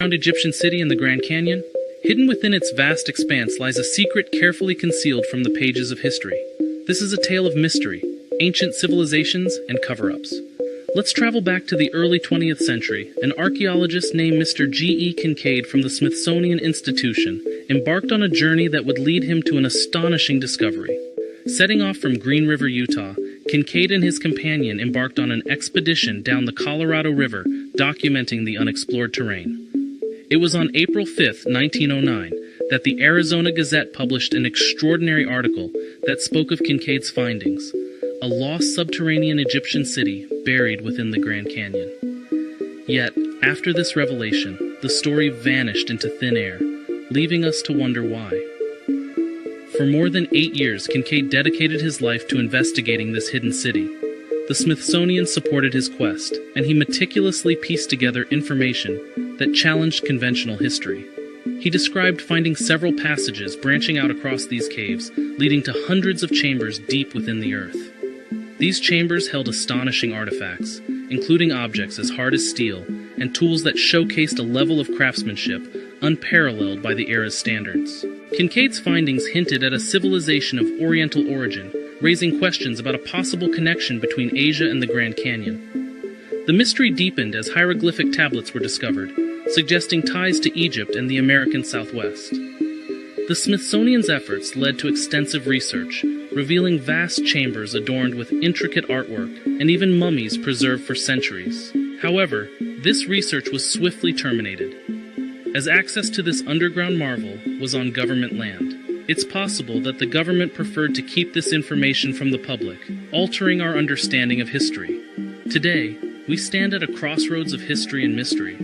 Around Egyptian city in the Grand Canyon, hidden within its vast expanse lies a secret carefully concealed from the pages of history. This is a tale of mystery, ancient civilizations, and cover-ups. Let's travel back to the early 20th century. An archaeologist named Mr. G.E. Kincaid from the Smithsonian Institution embarked on a journey that would lead him to an astonishing discovery. Setting off from Green River, Utah, Kincaid and his companion embarked on an expedition down the Colorado River, documenting the unexplored terrain. It was on April 5, 1909, that the Arizona Gazette published an extraordinary article that spoke of Kincaid's findings, a lost subterranean Egyptian city buried within the Grand Canyon. Yet, after this revelation, the story vanished into thin air, leaving us to wonder why. For more than 8 years, Kincaid dedicated his life to investigating this hidden city. The Smithsonian supported his quest, and he meticulously pieced together information that challenged conventional history. He described finding several passages branching out across these caves, leading to hundreds of chambers deep within the earth. These chambers held astonishing artifacts, including objects as hard as steel and tools that showcased a level of craftsmanship unparalleled by the era's standards. Kincaid's findings hinted at a civilization of Oriental origin, raising questions about a possible connection between Asia and the Grand Canyon. The mystery deepened as hieroglyphic tablets were discovered, suggesting ties to Egypt and the American Southwest. The Smithsonian's efforts led to extensive research, revealing vast chambers adorned with intricate artwork and even mummies preserved for centuries. However, this research was swiftly terminated, as access to this underground marvel was on government land. It's possible that the government preferred to keep this information from the public, altering our understanding of history. Today, we stand at a crossroads of history and mystery,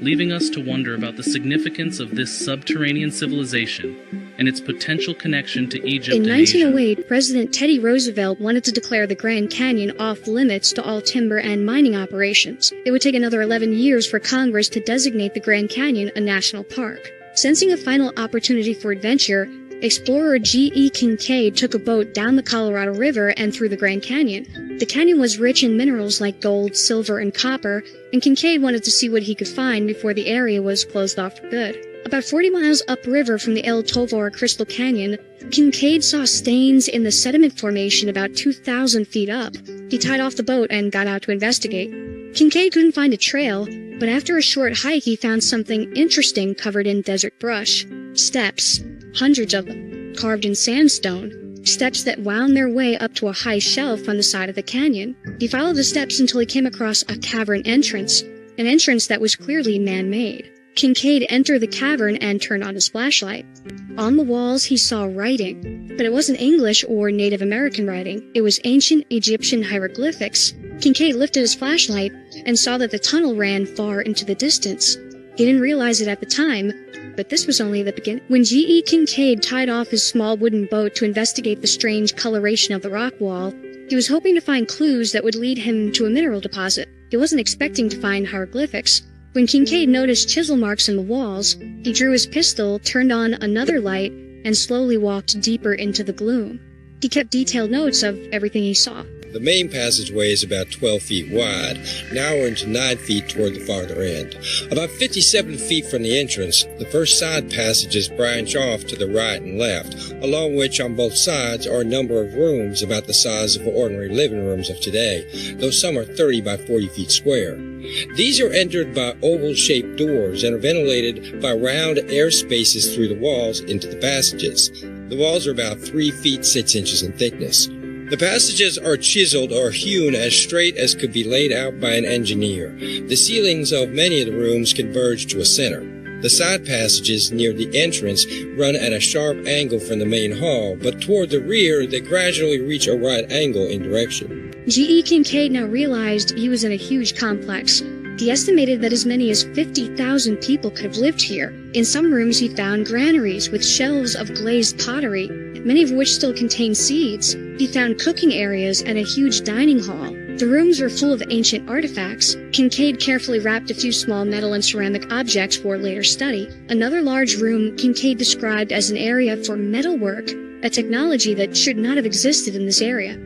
leaving us to wonder about the significance of this subterranean civilization and its potential connection to Egypt and Asia. In 1908, President Teddy Roosevelt wanted to declare the Grand Canyon off limits to all timber and mining operations. It would take another 11 years for Congress to designate the Grand Canyon a national park. Sensing a final opportunity for adventure, explorer G.E. Kincaid took a boat down the Colorado River and through the Grand Canyon. The canyon was rich in minerals like gold, silver, and copper, and Kincaid wanted to see what he could find before the area was closed off for good. About 40 miles upriver from the El Tovar Crystal Canyon, Kincaid saw stains in the sediment formation about 2,000 feet up. He tied off the boat and got out to investigate. Kincaid couldn't find a trail, but after a short hike he found something interesting covered in desert brush. Steps, hundreds of them, carved in sandstone. Steps that wound their way up to a high shelf on the side of the canyon. He followed the steps until he came across a cavern entrance, an entrance that was clearly man-made. Kincaid entered the cavern and turned on his flashlight. On the walls he saw writing, but it wasn't English or Native American writing. It was ancient Egyptian hieroglyphics. Kincaid lifted his flashlight and saw that the tunnel ran far into the distance. He didn't realize it at the time, but this was only the beginning. When G.E. Kincaid tied off his small wooden boat to investigate the strange coloration of the rock wall, he was hoping to find clues that would lead him to a mineral deposit. He wasn't expecting to find hieroglyphics. When Kincaid noticed chisel marks in the walls, he drew his pistol, turned on another light, and slowly walked deeper into the gloom. He kept detailed notes of everything he saw. The main passageway is about 12 feet wide, narrowing to 9 feet toward the farther end. About 57 feet from the entrance, the first side passages branch off to the right and left, along which on both sides are a number of rooms about the size of ordinary living rooms of today, though some are 30 by 40 feet square. These are entered by oval-shaped doors and are ventilated by round air spaces through the walls into the passages. The walls are about 3 feet 6 inches in thickness. The passages are chiseled or hewn as straight as could be laid out by an engineer. The ceilings of many of the rooms converge to a center. The side passages near the entrance run at a sharp angle from the main hall, but toward the rear they gradually reach a right angle in direction. G.E. Kincaid now realized he was in a huge complex. He estimated that as many as 50,000 people could have lived here. In some rooms he found granaries with shelves of glazed pottery, many of which still contained seeds. He found cooking areas and a huge dining hall. The rooms were full of ancient artifacts. Kincaid carefully wrapped a few small metal and ceramic objects for later study. Another large room Kincaid described as an area for metalwork. a technology that should not have existed in this area.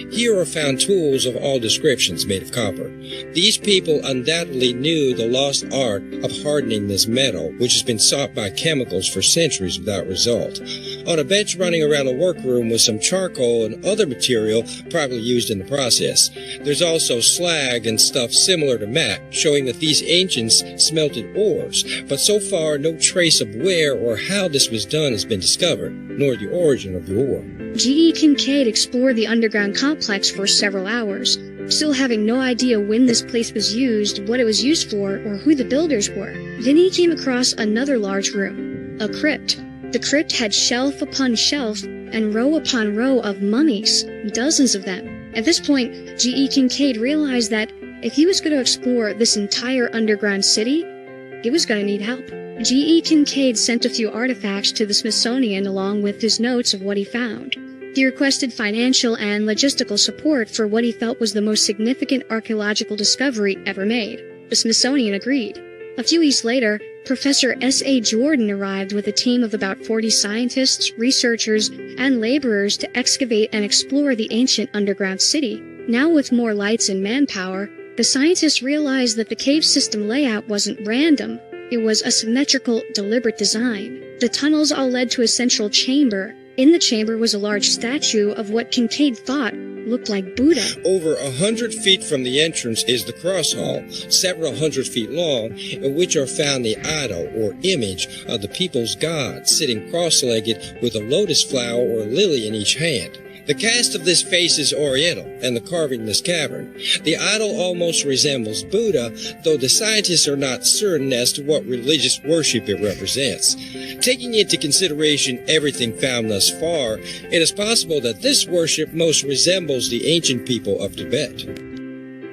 Here are found tools of all descriptions made of copper. These people undoubtedly knew the lost art of hardening this metal, which has been sought by chemicals for centuries without result. On a bench running around a workroom with some charcoal and other material probably used in the process. There's also slag and stuff similar to mat, showing that these ancients smelted ores, but so far no trace of where or how this was done has been discovered, nor the origin of the ore. G.E. Kincaid explored the underground complex for several hours, still having no idea when this place was used, what it was used for, or who the builders were. Then he came across another large room, a crypt. The crypt had shelf upon shelf and row upon row of mummies, dozens of them. At this point, G.E. Kincaid realized that if he was going to explore this entire underground city, he was going to need help. G.E. Kincaid sent a few artifacts to the Smithsonian along with his notes of what he found. He requested financial and logistical support for what he felt was the most significant archaeological discovery ever made. The Smithsonian agreed. A few weeks later, Professor S.A. Jordan arrived with a team of about 40 scientists, researchers, and laborers to excavate and explore the ancient underground city. Now with more lights and manpower, the scientists realized that the cave system layout wasn't random. It was a symmetrical, deliberate design. The tunnels all led to a central chamber. In the chamber was a large statue of what Kincaid thought looked like Buddha. Over 100 feet from the entrance is the cross hall, several hundred feet long, in which are found the idol or image of the people's god, sitting cross-legged with a lotus flower or lily in each hand. The cast of this face is oriental, and the carving in this cavern. The idol almost resembles Buddha, though the scientists are not certain as to what religious worship it represents. Taking into consideration everything found thus far, it is possible that this worship most resembles the ancient people of Tibet.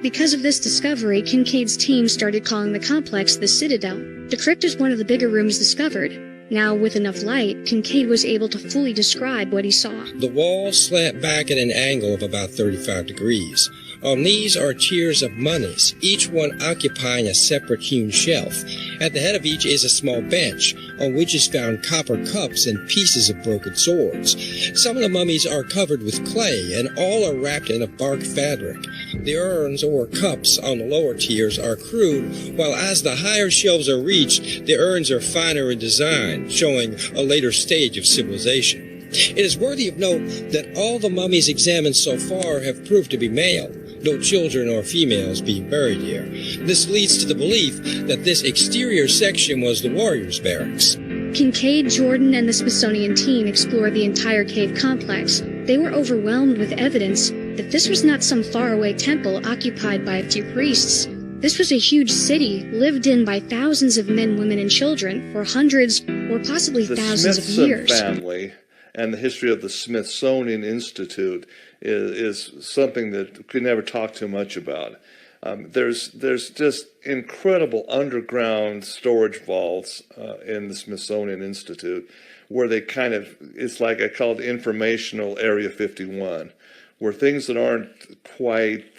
Because of this discovery, Kincaid's team started calling the complex the Citadel. The crypt is one of the bigger rooms discovered. Now, with enough light, Kincaid was able to fully describe what he saw. The walls slant back at an angle of about 35 degrees. On these are tiers of mummies, each one occupying a separate hewn shelf. At the head of each is a small bench, on which is found copper cups and pieces of broken swords. Some of the mummies are covered with clay, and all are wrapped in a bark fabric. The urns or cups on the lower tiers are crude, while as the higher shelves are reached, the urns are finer in design, showing a later stage of civilization. It is worthy of note that all the mummies examined so far have proved to be male, no children or females being buried here. This leads to the belief that this exterior section was the warriors' barracks. Kincaid, Jordan, and the Smithsonian team explored the entire cave complex. They were overwhelmed with evidence that this was not some faraway temple occupied by a few priests. This was a huge city, lived in by thousands of men, women, and children for hundreds or possibly thousands of years. The Smithson family and the history of the Smithsonian Institute is something that we could never talk too much about. There's just incredible underground storage vaults in the Smithsonian Institute where they it's like I call it informational Area 51, where things that aren't quite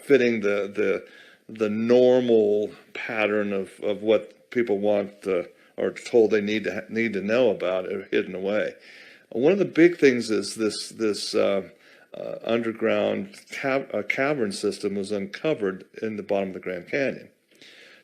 fitting the normal pattern of what people want are told they need to know about are hidden away. One of the big things is this underground cavern system was uncovered in the bottom of the Grand Canyon.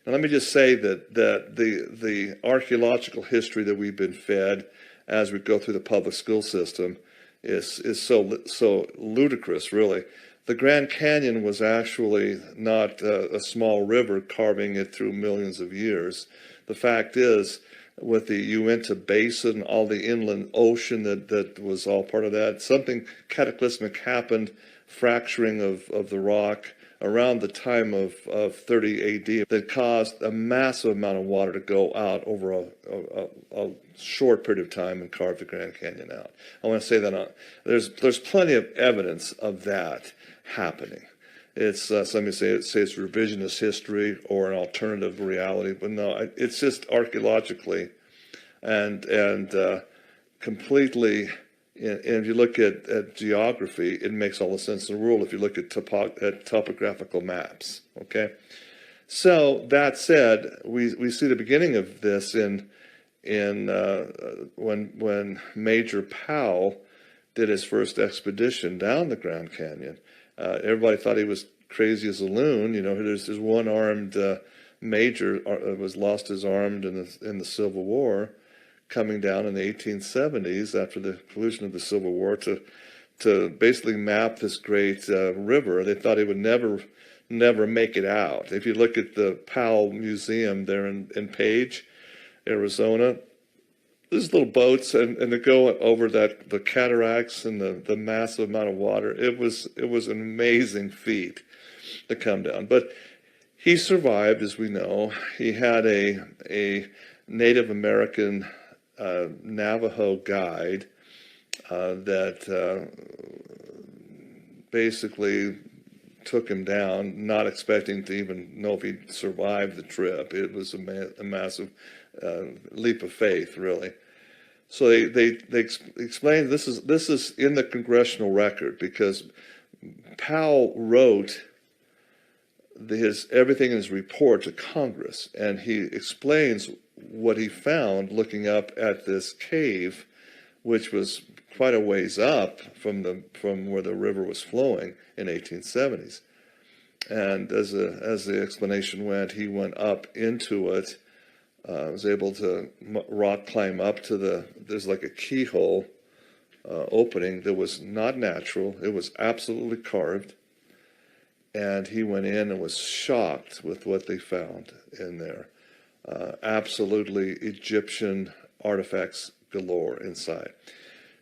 Now let me just say that the archaeological history that we've been fed as we go through the public school system is so ludicrous, really. The Grand Canyon was actually not a small river carving it through millions of years. The fact is, with the Uinta Basin, all the inland ocean that was all part of that, something cataclysmic happened, fracturing of the rock around the time of 30 AD that caused a massive amount of water to go out over a short period of time and carve the Grand Canyon out. I want to say that there's plenty of evidence of that happening. It's some say it's revisionist history or an alternative reality, but no, it's just archaeologically and completely. And if you look at geography, it makes all the sense in the world if you look at topographical maps. Okay, so that said, we see the beginning of this in in when Major Powell did his first expedition down the Grand Canyon. Everybody thought he was crazy as a loon. You know, there's this one-armed major was lost his arm in the Civil War, coming down in the 1870s after the conclusion of the Civil War to basically map this great river. They thought he would never make it out. If you look at the Powell Museum there in Page, Arizona, there's little boats and they go over the cataracts and the massive amount of water. It was an amazing feat to come down. But he survived, as we know. He had a Native American Navajo guide that basically took him down, not expecting to even know if he'd survived the trip. It was a massive leap of faith, really. So they explained this is in the congressional record, because Powell wrote everything in his report to Congress, and he explains what he found looking up at this cave, which was quite a ways up from where the river was flowing in 1870s. And as the explanation went, he went up into it, was able to rock climb up to there's like a keyhole opening that was not natural. It was absolutely carved. And he went in and was shocked with what they found in there. Absolutely Egyptian artifacts galore inside.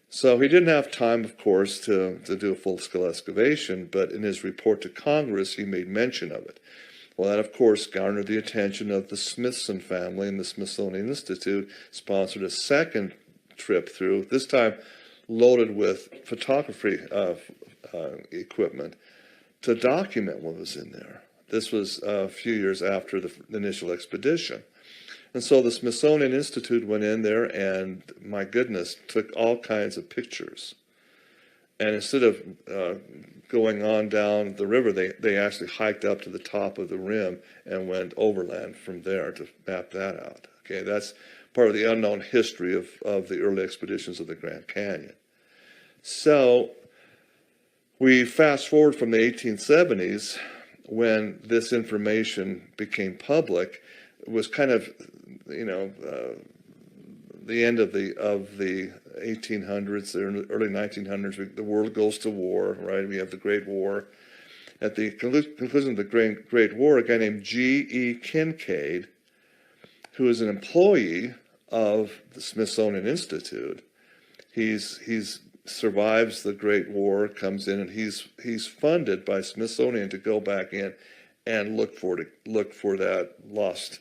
So he didn't have time, of course, to do a full-scale excavation, but in his report to Congress, he made mention of it. Well, that, of course, garnered the attention of the Smithson family, and the Smithsonian Institute sponsored a second trip through, this time loaded with photography equipment, to document what was in there. This was a few years after the initial expedition. And so the Smithsonian Institute went in there and, my goodness, took all kinds of pictures. And instead of going on down the river, they actually hiked up to the top of the rim and went overland from there to map that out. Okay, that's part of the unknown history of the early expeditions of the Grand Canyon. So we fast forward from the 1870s, when this information became public. It was kind of, the end of the 1800s, the early 1900s. The world goes to war, right? We have the Great War. At the conclusion of the Great War, a guy named G.E. Kincaid, who is an employee of the Smithsonian Institute, he's survives the Great War, comes in, and he's funded by Smithsonian to go back in and look for that lost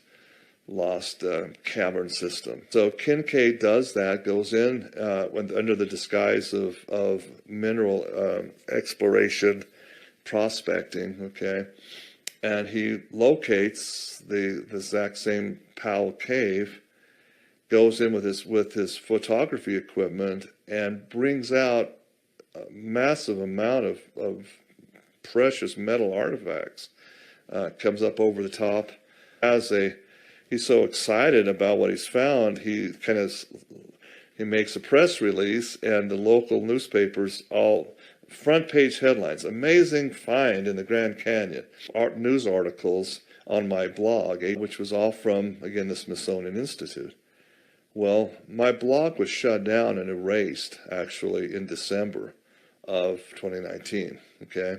cavern system. So Kincaid does that, goes in under the disguise of mineral exploration, prospecting, okay, and he locates the exact same Powell cave, goes in with his photography equipment, and brings out a massive amount of precious metal artifacts. Comes up over the top. He's so excited about what he's found, he makes a press release, and the local newspapers all front page headlines: amazing find in the Grand Canyon. News articles on my blog, which was all from, again, the Smithsonian Institute. Well, my blog was shut down and erased, actually, in December of 2019, okay?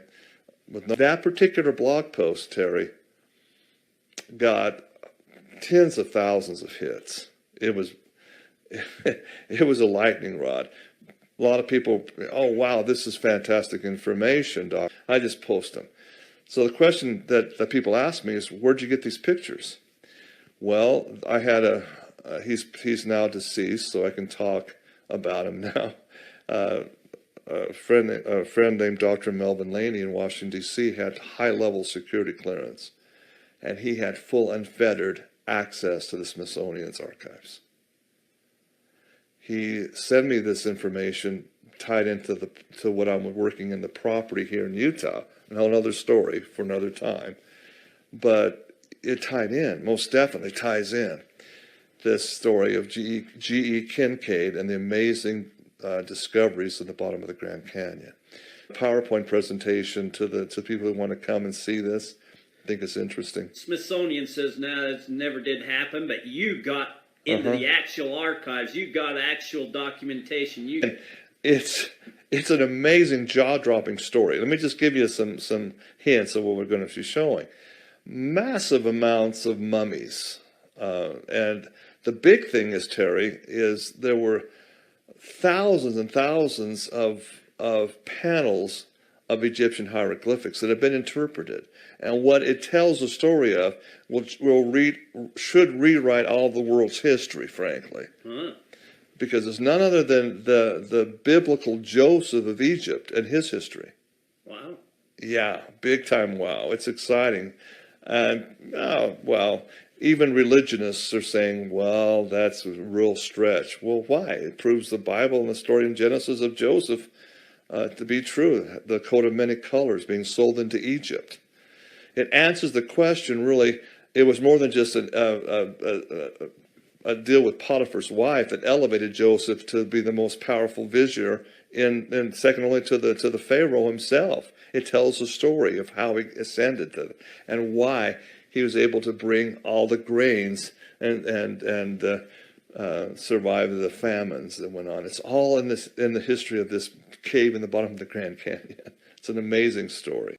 But that particular blog post, Terry, got tens of thousands of hits. It was a lightning rod. A lot of people, oh, wow, this is fantastic information, Doc. I just post them. So the question that people ask me is, where'd you get these pictures? Well, I had he's now deceased, so I can talk about him now. A friend named Dr. Melvin Laney in Washington, D.C. had high-level security clearance, and he had full unfettered access to the Smithsonian's archives. He sent me this information tied into what I'm working in the property here in Utah. Another story for another time, but it tied in, most definitely ties in this story of G.E. Kincaid and the amazing discoveries in the bottom of the Grand Canyon. PowerPoint presentation to people who want to come and see this. I think it's interesting. Smithsonian says, no, it never did happen, but you got into the actual archives. You got actual documentation. It's an amazing, jaw-dropping story. Let me just give you some hints of what we're going to be showing. Massive amounts of mummies. And the big thing is, Terry, is there were thousands and thousands of panels of Egyptian hieroglyphics that have been interpreted. And what it tells the story of should rewrite all the world's history, frankly. Because it's none other than the biblical Joseph of Egypt and his history. Wow. Yeah, big time wow. It's exciting. And, well, even religionists are saying, well, that's a real stretch. Well, why? It proves the Bible and the story in Genesis of Joseph to be true. The coat of many colors being sold into Egypt. It answers the question, really, it was more than just a deal with Potiphar's wife that elevated Joseph to be the most powerful vizier in second only to the Pharaoh himself. It tells the story of how he ascended and why he was able to bring all the grains and survive the famines that went on. It's all in the history of this cave in the bottom of the Grand Canyon. It's an amazing story.